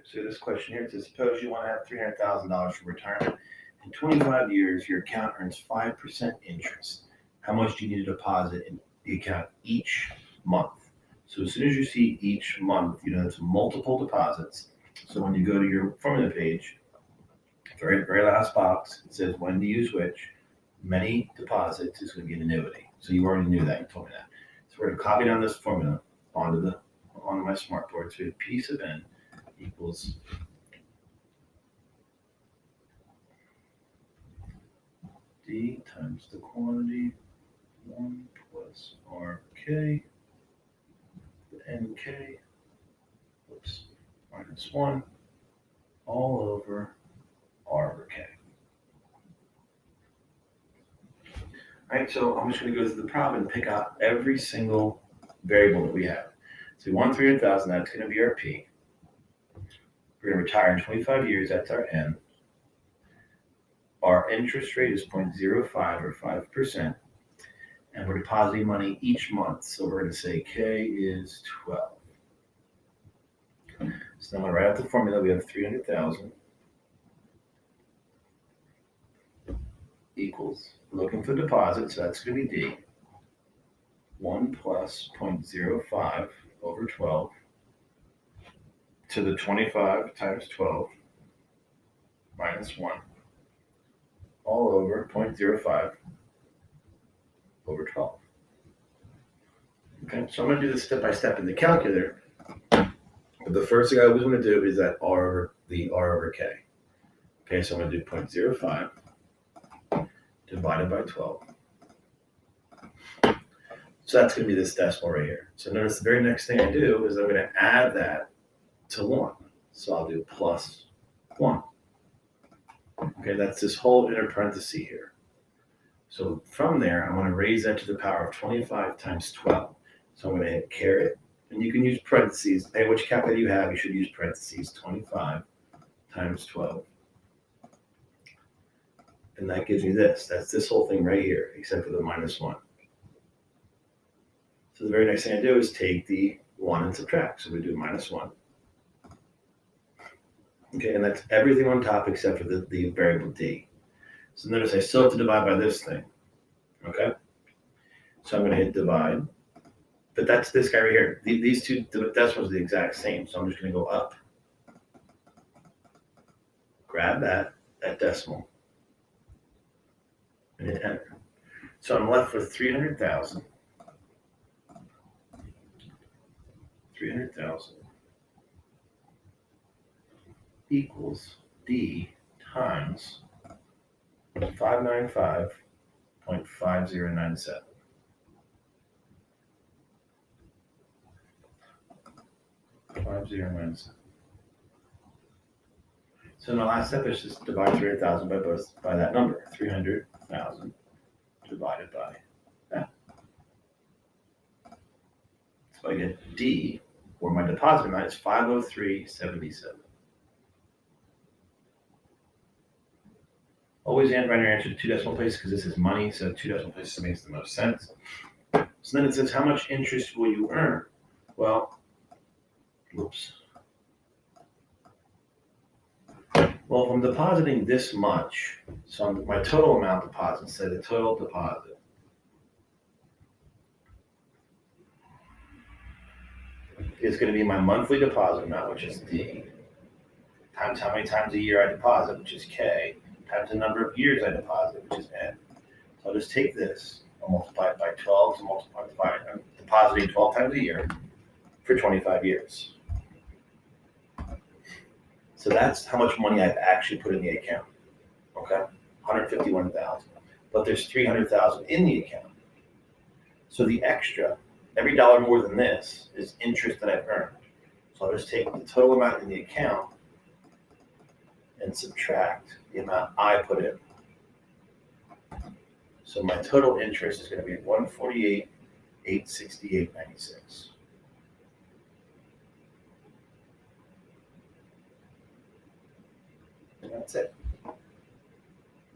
So this question here, it says, suppose you want to have $300,000 for retirement. In 25 years, your account earns 5% interest. How much do you need to deposit in the account each month? So as soon as you see each month, you know it's multiple deposits. So when you go to your formula page, very last box, it says when to use which. Many deposits is going to be an annuity. So you already knew that. You told me that. So we're going to copy down this formula onto my smartboard. So we have P sub n equals D times the quantity 1 plus RK, the NK, minus 1, all over R over K. All right, so I'm just going to go through the problem and pick out every single variable that we have. So we want 300,000, that's going to be our P. We're going to retire in 25 years, that's our N. Our interest rate is 0.05 or 5%, and we're depositing money each month. So we're going to say K is 12. So I'm going to write out the formula. We have 300,000 equals, looking for deposit, so that's going to be D. 1 plus 0.05 over 12 to the 25 times 12 minus 1 all over 0.05 over 12. Okay, so I'm going to do this step by step in the calculator. But the first thing I always want to do is that R over K. Okay, so I'm going to do 0.05 divided by 12. So that's going to be this decimal right here. So notice the very next thing I do is I'm going to add that to 1. So I'll do plus 1. Okay, that's this whole inner parenthesis here. So from there, I'm going to raise that to the power of 25 times 12. So I'm going to hit caret, and you can use parentheses. Depending on which calculator you have, you should use parentheses, 25 times 12. And that gives me this. That's this whole thing right here, except for the minus 1. So the very next thing I do is take the 1 and subtract. So we do minus 1. Okay, and that's everything on top except for the variable D. So notice I still have to divide by this thing. Okay? So I'm going to hit divide. But that's this guy right here. These two decimals are the exact same. So I'm just going to go up. Grab that decimal. And hit enter. So I'm left with 300,000. 300,000 equals D times 595.5097. 5097. So in the last step, it's just divide 300,000 by that number. 300,000 divided by that. So I get D, or my deposit amount is 503.77. Always write your answer to 2 decimal places because this is money, so 2 decimal places makes the most sense. So then it says, how much interest will you earn? Well, Well, if I'm depositing this much, so my total amount deposited, say the total deposit is going to be my monthly deposit amount, which is D, times how many times a year I deposit, which is K, times the number of years I deposit, which is N. So I'll just take this, I'll multiply it by 12, so multiply it by, I'm depositing 12 times a year for 25 years. So that's how much money I've actually put in the account. Okay, 151,000. But there's 300,000 in the account. So the extra, every dollar more than this, is interest that I've earned. So I'll just take the total amount in the account and subtract the amount I put in. So my total interest is going to be 148,868.96. And that's it.